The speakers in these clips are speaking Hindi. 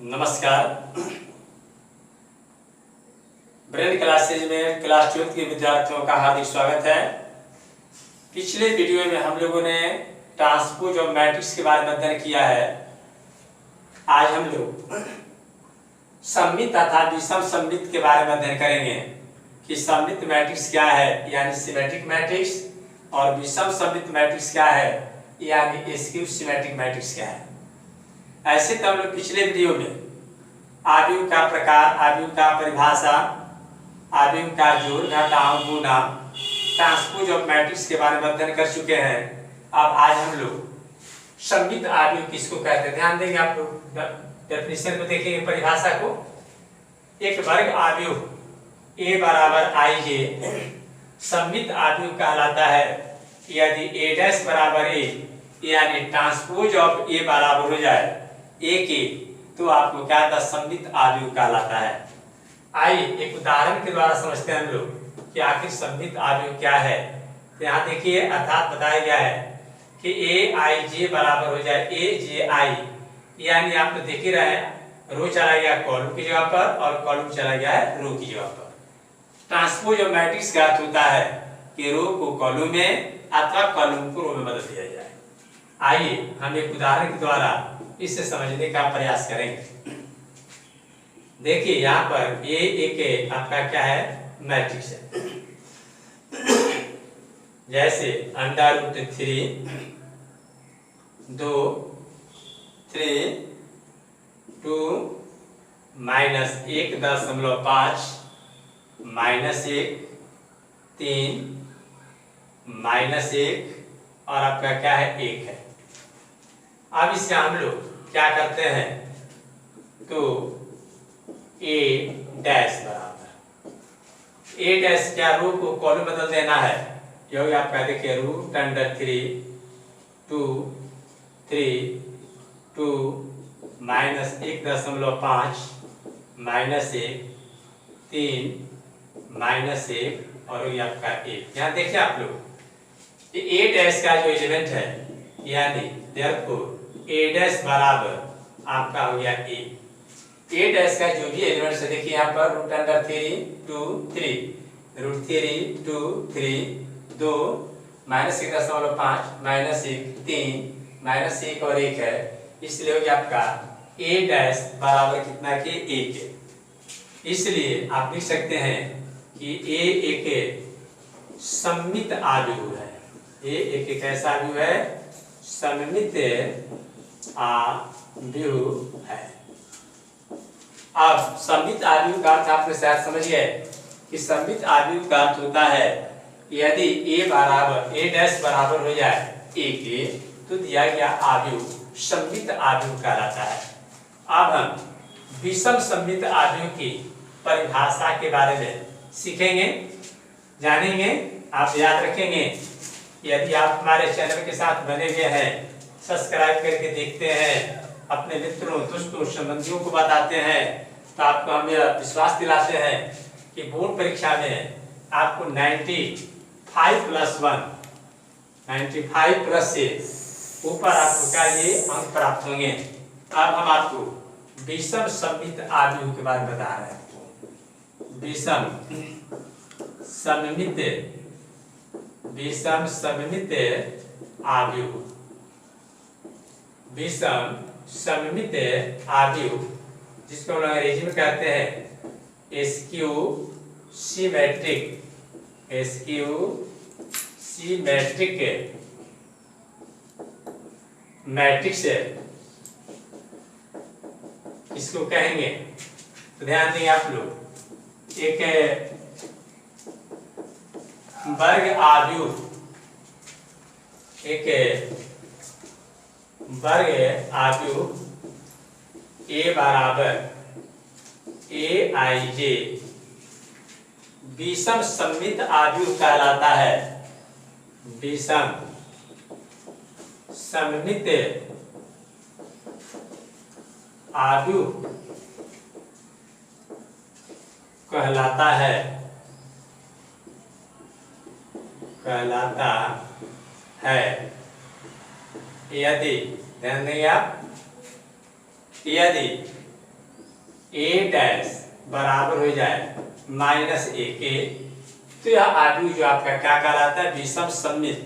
नमस्कार। ब्रेन क्लासेज में क्लास 12 के विद्यार्थियों का हार्दिक स्वागत है। पिछले वीडियो में हम लोगों ने ट्रांसपोज ऑफ मैट्रिक्स के बारे में अध्ययन किया है। आज हम लोग सममित तथा विषम सममित के बारे में अध्ययन करेंगे कि सममित मैट्रिक्स क्या है यानी सिमेट्रिक मैट्रिक्स और विषम सममित मैट्रिक्स क्या है यानी स्क्यू सिमेट्रिक मैट्रिक्स क्या है। ऐसे तो हम लोग पिछले वीडियो में आव्यूह का प्रकार, आव्यूह का परिभाषा, आव्यूह का जोड़, घटाव, गुणा, ट्रांसपोज ऑफ मैट्रिक्स के बारे में अध्ययन कर चुके हैं। अब आज हम लोग सममित आव्यूह किसको कहते हैं, ध्यान देंगे आप लोग। डेफिनेशन को देखेंगे, परिभाषा को। एक वर्ग आव्यूह A बराबर IJ सममित आव्यूह कहलाता है यदि A डैश बराबर A यानी ट्रांसपोज ऑफ A बराबर हो जाए A के, तो आपको क्या था, सममित आव्यूह कहलाता है। आइए एक उदाहरण के द्वारा समझते हैं हम लोग कि आखिर सममित आव्यूह क्या है। तो यहाँ देखिए, अर्थात बताया गया है कि AIJ बराबर हो जाए AJI, यानी आप तो देख ही रहे हैं, रो चला गया कॉलम की जगह पर और कॉलम चला गया है रो की जगह पर। ट्रांसपोज ऑफ मैट्रिक्स का अर्थ होता है कि रो को कॉलम में अथवा कॉलम को रो में बदल दिया जाए। आइए हम एक उदाहरण के द्वारा इसे समझने का प्रयास करेंगे। देखिए यहाँ पर ये एक आपका क्या है, मैट्रिक्स है। जैसे √3 2 3 2 -1.5 -1 3 -1 और आपका क्या है, 1 है। अब इसका हम लोग क्या करते हैं, तो A डैश बराबर A डैश क्या, रो को कॉलम बदल देना है। यही आपका देखिए √3 2 3 2 -1.5 -1 3 -1 और ये आपका 1। यहाँ देखिए आप लोग, ये A डैश का जो एलिमेंट है यानी therefore A डैश बराबर आपका हो गया A डैश का जो भी एलिमेंट है, देखिए यहाँ पर √3 2 3 √3 2 3 2 -1.5 -1 3 -1 और 1 है, इसलिए हो गया आपका A डैश बराबर कितना के 1 है। इसलिए आप लिख सकते हैं कि A एक सममित आव्यूह है। A एक ऐसा आव्यूह है, सममित आव्यूह है। अब सममित आव्यूह का अर्थ आपने शायद समझ गए कि सममित आव्यूह का अर्थ होता है यदि A डैश बराबर हो जाए A के, तो दिया गया आव्यूह सममित आव्यूह कहलाता है। अब हम विषम सममित आव्यूह की परिभाषा के बारे में सीखेंगे, जानेंगे। आप याद रखेंगे, यदि आप हमारे चैनल के साथ बने हुए हैं, सब्सक्राइब करके देखते हैं, अपने मित्रों, दोस्तों, संबंधियों को बताते हैं, तो आपको हम यह विश्वास दिलाते हैं कि बोर्ड परीक्षा में आपको 95 प्लस से ऊपर आपको क्या ये अंक प्राप्त होंगे। अब हम आपको विषम सममित आव्यूह के बारे में बता रहे हैं। विषम सममित आव्यूह, विषम सममित आव्यूह जिसको हम लोग अंग्रेजी में कहते हैं स्क्यू सिमेट्रिक मैट्रिक्स इसको कहेंगे। तो ध्यान देंगे आप लोग, एक वर्ग आव्यूह, A बराबर AIJ विषम सममित आव्यूह कहलाता है। विषम सममित आव्यूह कहलाता है यदि, ध्यान देंगे आप, यदि ए डैश बराबर हो जाए माइनस ए के, तो यह आव्यूह जो आपका क्या कहलाता है, विषम सममित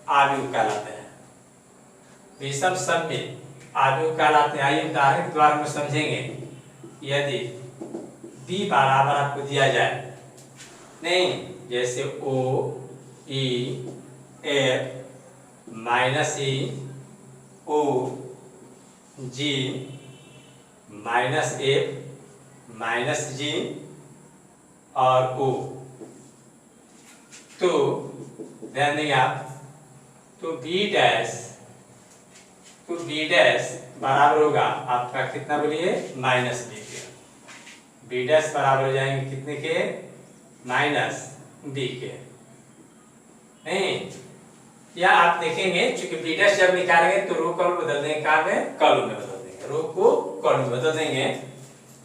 आव्यूह कहलाते हैं, विषम सममित आव्यूह कहलाते हैं। आइए उदाहरण के द्वारा में समझेंगे। यदि बी बराबर आपको दिया जाए, नहीं जैसे ओ ई एफ माइनस ई ओ जी माइनस एफ माइनस जी और ओ, तो ध्यान देंगे आप, तो बी डैश बराबर होगा आपका कितना बोलिए, माइनस बी के। बी डैश बराबर हो जाएंगे कितने के, माइनस बी के। नहीं, या आप देखेंगे चूंकि बी डैश जब निकालेंगे तो रो कॉलम बदल देंगे, कहाँ में, कॉलम में बदल देंगे, रो को कॉलम में बदल देंगे।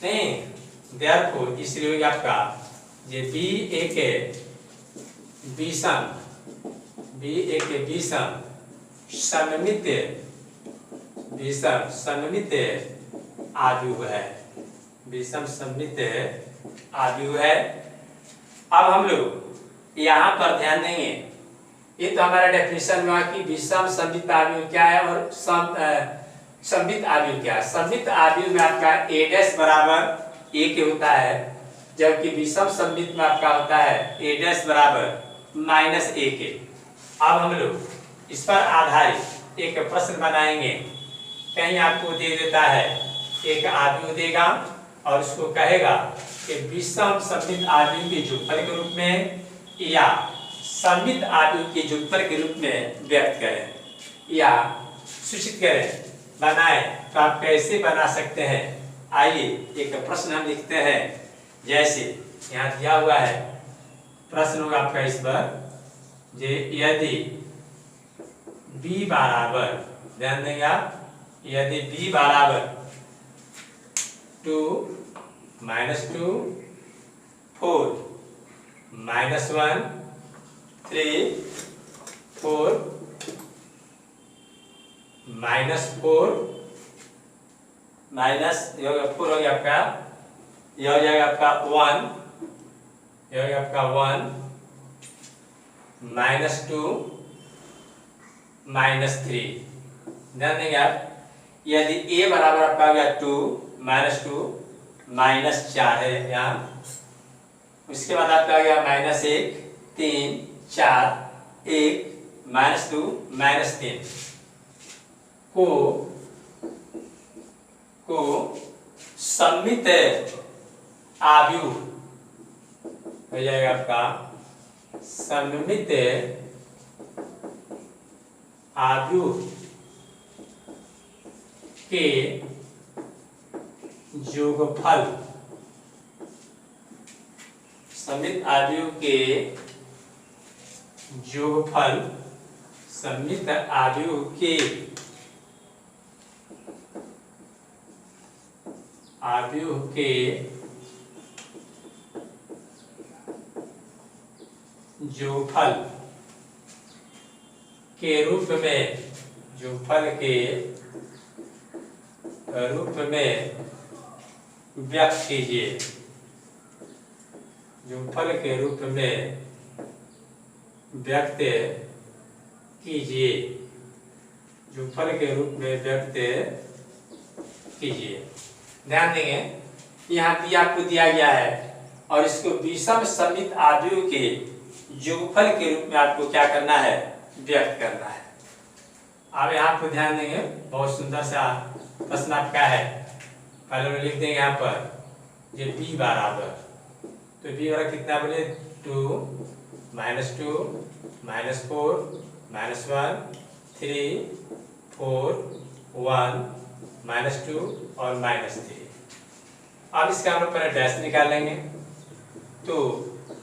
नहीं, देयरफॉर इसलिए होगा आपका ये बी ए के विषम, बी ए के विषम सममित आव्यूह है, विषम सममित आव्यूह है। अब हम लोग यहाँ पर ध्यान देंगे, ये तो हमारा डेफिनेशन हुआ कि विषम सममित आव्यूह क्या है और सममित आव्यूह क्या है। सममित आव्यूह में आपका ए डैश बराबर ए के होता है, जबकि विषम सममित में आपका होता है ए डैश बराबर माइनस ए के। अब हम लोग इस पर आधारित एक प्रश्न बनाएंगे। कहीं आपको दे देता है एक आव्यूह देगा और उसको कहेगा कि विषम सममित आव्यूह के जोड़फल के रूप में या सममित आव्यूह के जोड़फल के रूप में व्यक्त करें या सूचित करें, बनाए। तो आप कैसे बना सकते हैं, आइए एक प्रश्न हम लिखते हैं। जैसे यहाँ दिया हुआ है प्रश्न होगा आपका इस पर, यदि b बराबर, ध्यान देंगे आप, यदि b बराबर 2 -2 4 -1 3 4 -4 4 हो गया आपका, यह हो जाएगा आपका 1, यह हो गया आपका 1 -2 -3। ध्यान देंगे आप, यदि a बराबर आपका हो गया 2 -2 -4 है यहाँ, उसके बाद आपका आ गया -1 3 4 1 -2 -3 को सममित आव्यूह हो जाएगा आपका, सममित आव्यूह के योगफल, सममित आव्यूह के योगफल, सममित आव्यूह के योगफल के रूप में, योगफल के रूप में व्यक्त कीजिए, योगफल के रूप में व्यक्त कीजिए, योगफल के रूप में व्यक्त कीजिए। ध्यान देंगे, यहाँ भी आपको दिया गया है और इसको विषम सममित आव्यूह के योगफल के रूप में आपको क्या करना है, व्यक्त करना है। अब यहाँ पर ध्यान देंगे, बहुत सुंदर सा प्रश्न आपका है। पहले लिख देंगे यहाँ पर ये b बराबर, तो b बराबर कितना बोले 2 -2 -4 -1 3 4 1 -2 और -3। अब इसका हम लोग पहले डैश निकाल लेंगे, तो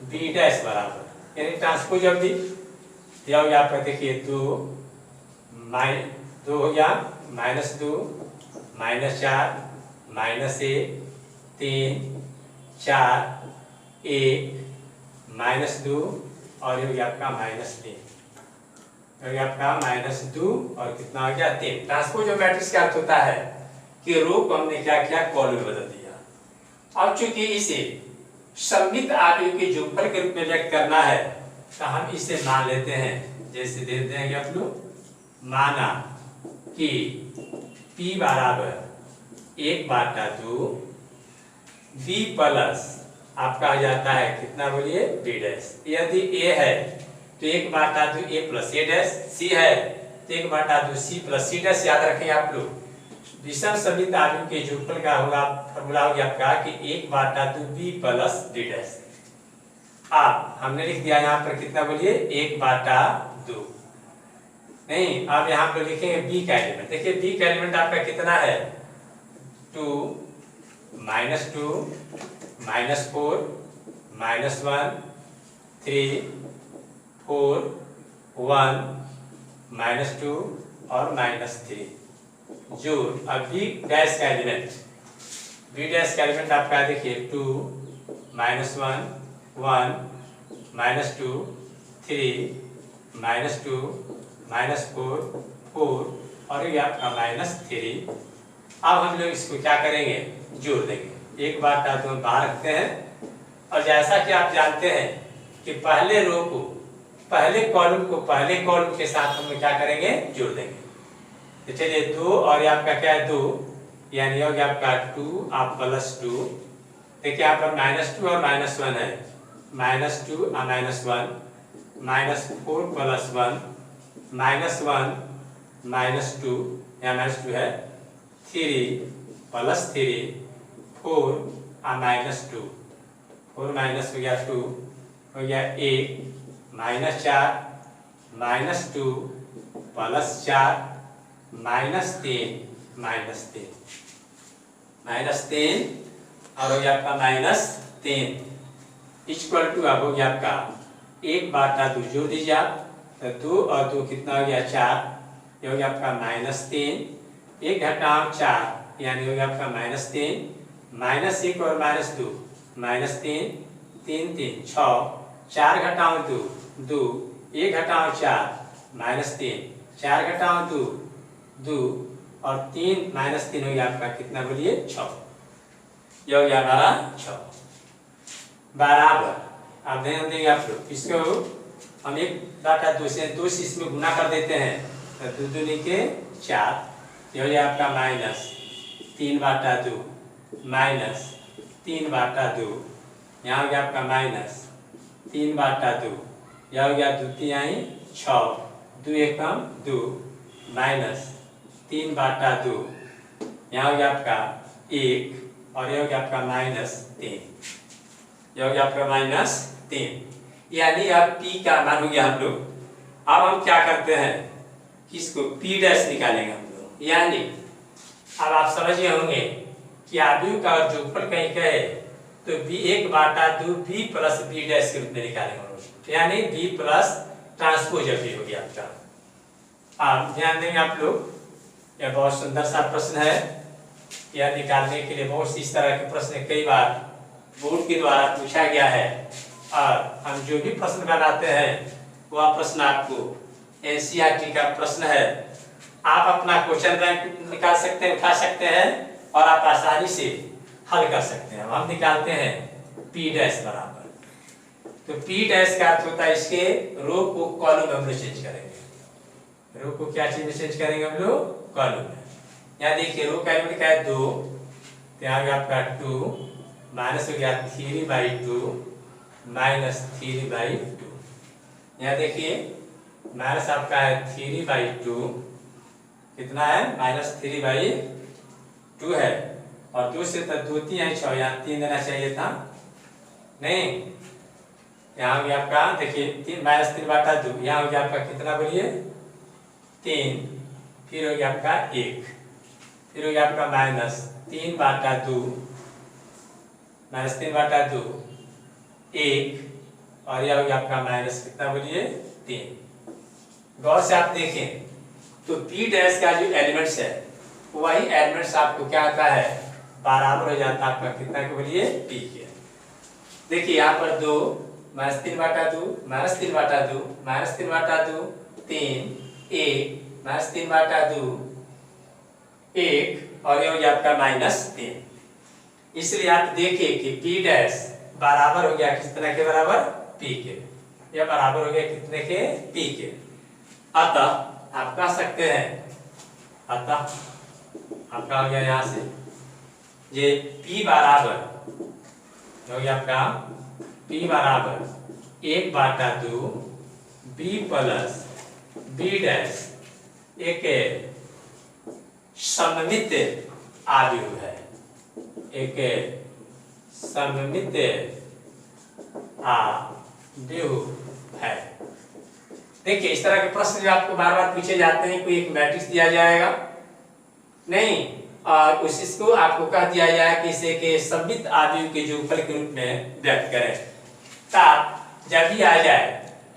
b डैश बराबर यानी ट्रांसपोज ऑफ b दिया हो गया आपका, देखिए 2 हो गया -2 -4 -1 3 4 1 -2 और ये हो गया आपका -3, हो गया आपका -2 और कितना हो गया 3। ट्रांसपोज ऑफ मैट्रिक्स का अर्थ होता है कि रो को हमने क्या किया, कॉलम में बदल दिया। अब चूंकि इसे सममित आव्यूह के जोगफल के रूप में व्यक्त करना है तो हम इसे मान लेते हैं, जैसे दे देंगे आप लोग, माना कि P बराबर 1/2 B प्लस आपका हो जाता है कितना बोलिए B डैश। यदि A है तो 1/2 A plus A dash, C है तो 1/2 C प्लस C डैश। याद रखें आप लोग, विषम सममित आव्यूह के जोगफल का होगा फॉर्मूला हो गया आपका कि 1/2 B प्लस B डैश। अब हमने लिख दिया यहाँ पर कितना बोलिए 1/2। नहीं, अब यहाँ पर लिखेंगे B का एलिमेंट। देखिए B का एलिमेंट आपका कितना है 2 -2 -4 -1 3 4 1 -2 और -3 जोड़। अब B डैश का एलिमेंट, B डैश का एलिमेंट आपका देखिए 2 -1 1 -2 3 -2 -4 4 और ये आपका -3। अब हम लोग इसको क्या करेंगे जोड़ देंगे। 1/2 बाहर रखते हैं और जैसा कि आप जानते हैं कि पहले रो को पहले कॉलम को पहले कॉलम के साथ हम लोग क्या करेंगे जोड़ देंगे। तो चलिए 2 और ये आपका क्या है 2, यानी हो गया आपका 2 आप +2। देखिए यहाँ पर -2 और -1 है, -2 और -1 -4 + 1 -1 -2 यहाँ -2 है 3 + 3 4 और -2 4 माइनस हो गया 2 हो गया 1 -4 -2 +4 -3 -3 और हो गया आपका -3 इक्वल टू अब हो गया आपका 1/2 जोड़ दीजिए आप, तो 2 और 2 कितना हो गया 4, ये हो गया आपका -3 1 घटाओ 4 यानी हो गया आपका -3 -1 और -2 -3 3 3 6 4 घटाओ 2 2 1 घटाओ 4 -3 4 घटाओ 2 2 और 3 -3 हो गया आपका कितना बोलिए 6, ये हो गया हमारा 6 बराबर। अब ध्यान देंगे आप लोग, इसको हम 1/2 से 2 से इसमें गुना कर देते हैं तो 2 दूनी के 4, ये हो गया आपका -3/2 -3/2 यहाँ हो गया आपका -3/2, यह हो गया 2 तिहाई 6 2 एकम 2 -3/2 यहाँ हो गया आपका 1 और यह हो गया आपका -3, यह हो गया आपका -3, यानी अब P का मान हो गया हम लोग। अब हम क्या करते हैं किसको P डैश निकालेंगे हम लोग, यानी अब आप समझ गए होंगे कि आव्यूह का जोगफल कहीं का है तो 1/2 B प्लस B डैश के रूप में निकालेंगे हम लोग, यानी B प्लस ट्रांसपोज B हो गया आपका। आप ध्यान देंगे आप लोग, यह बहुत सुंदर सा प्रश्न है, यह निकालने के लिए बहुत इस तरह के प्रश्न कई बार बोर्ड के द्वारा पूछा गया है और हम जो भी प्रश्न बनाते हैं वह प्रश्न आपको NCERT का प्रश्न है। आप अपना क्वेश्चन बैंक निकाल सकते हैं, उठा सकते हैं और आप आसानी से हल कर सकते हैं। हम निकालते हैं P डैश बराबर, तो P डैश का अर्थ होता है इसके रो को कॉलम में हम लोग चेंज करेंगे। रो को क्या चीज में चेंज करेंगे हम लोग कॉलम में। यहाँ देखिए रो का एलिमेंट क्या है 2, तो यहाँ गया आपका 2 माइनस हो गया 3/2 -3/2। यहाँ देखिए माइनस आपका है 3/2 कितना है -3/2 है और 2 से तो 2 3 है 6, यहाँ 3 देना चाहिए था नहीं, यहाँ हो गया आपका देखिए -3/2, यहाँ हो गया आपका कितना बोलिए 3, फिर हो गया आपका 1, फिर हो गया आपका -3/2 -3/2 1 और यह हो गया आपका माइनस कितना बोलिए 3। गौर से आप देखें तो P डैश का जो एलिमेंट्स है वही एलिमेंट्स आपको क्या आता है बराबर हो जाता है आपका कितना के बोलिए P के। देखिए यहाँ पर 2 -3/2 -3/2 -3/2 3 1 -3/2 1 और ये हो गया आपका -3। इसलिए आप देखिए कि P डैश बराबर हो गया कितने के बराबर, P के। यह बराबर हो गया कितने के, P के। अतः आप कह सकते हैं, अतः आपका हो गया यहाँ से ये P बराबर हो गया आपका, P बराबर 1/2 B प्लस B डैश एक सममित आव्यूह है, एक सममित आव्यूह है। देखिए इस तरह के प्रश्न जो आपको बार बार पूछे जाते हैं, कोई एक मैट्रिक्स दिया जाएगा नहीं और उसको आपको कह दिया जाए कि इसे के सममित आव्यूह के जोगफल के रूप में व्यक्त करें। तब जब भी आ जाए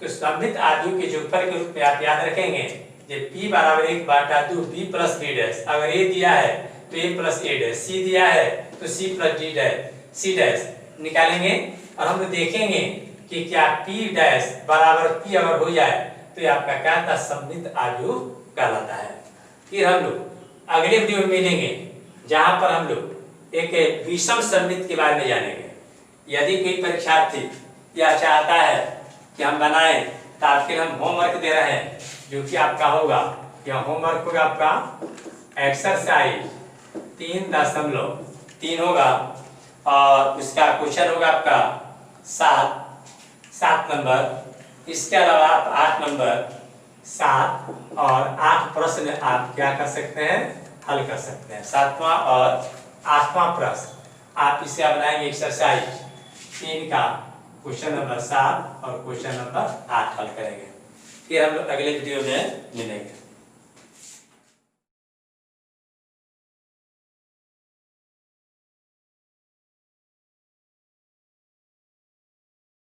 तो सममित आव्यूह के जोगफल के रूप में आप याद रखेंगे ये P बराबर 1/2 B प्लस B डैश। अगर A दिया है तो A plus A dash, C दिया है तो C plus D dash, C dash निकालेंगे और हम देखेंगे कि क्या P डैश बराबर P अगर हो जाए तो ये आपका क्या था, सममित आव्यूह कहलाता है। फिर हम लोग अगले वीडियो में मिलेंगे जहां पर हम लोग एक विषम सममित के बारे में जानेंगे। यदि कोई परीक्षार्थी यह चाहता है कि हम बनाएं तो आपके हम होमवर्क दे रहे हैं, जो कि आपका होगा, यह होमवर्क होगा आपका एक्सरसाइज 3.3 होगा और उसका क्वेश्चन होगा आपका 7 नंबर। इसके अलावा आप 8 नंबर, 7 और 8 प्रश्न आप क्या कर सकते हैं, हल कर सकते हैं। 7वां और 8वां प्रश्न आप इसे बनाएंगे एक्सरसाइज 3 का क्वेश्चन नंबर 7 और क्वेश्चन नंबर 8 हल करेंगे। फिर हम लोग अगले वीडियो में मिलेंगे।